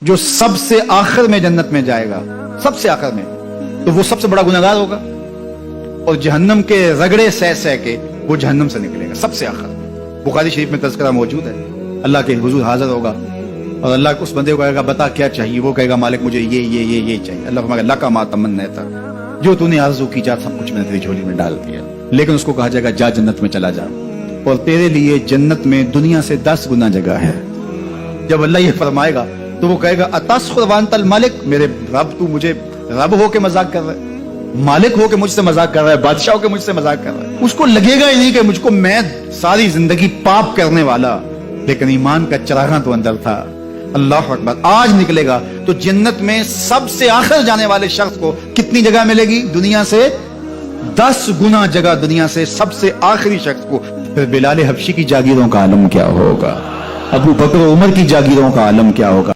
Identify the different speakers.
Speaker 1: जो सबसे आखिर में जन्नत में जाएगा, सबसे आखिर में, तो वो सबसे बड़ा गुनहगार होगा और जहन्नम के रगड़े सह सह के वो जहन्नम से निकलेगा सबसे आखिर। बुखारी शरीफ में तज़किरा मौजूद है। अल्लाह के हुजूर हाजिर होगा और अल्लाह उस बंदे को कहेगा बता क्या चाहिए। वो कहेगा मालिक मुझे ये चाहिए। अल्लाह फरमाएगा ला का मा तमन्ना था, जो तूने आरज़ू की जा सब कुछ मैंने तेरी झोली में डाल दिया। लेकिन उसको कहा जाएगा जा जन्नत में चला जा और तेरे लिए जन्नत में दुनिया से 10 गुना जगह है। जब अल्लाह ये फरमाएगा तो वो कहेगा अतस्खुरवानतल मालिक, मेरे रब तू मुझे रब हो के मजाक कर रहा है, मालिक हो के मुझसे मजाक कर रहा है, बादशाह हो के मुझसे मजाक कर रहा है। उसको लगेगा ही नहीं कि मुझको, मैं सारी जिंदगी पाप करने वाला लेकिन ईमान का चरागा तो अंदर था। अल्लाह अकबर। आज निकलेगा तो जन्नत में सबसे आखिर जाने वाले शख्स को कितनी जगह मिलेगी? दुनिया से 10 गुना जगह, दुनिया से सबसे आखिरी शख्स को। फिर बिलाल हबशी की जागीरों का आलम क्या होगा? अबू बकर उमर की जागीरों का आलम क्या होगा?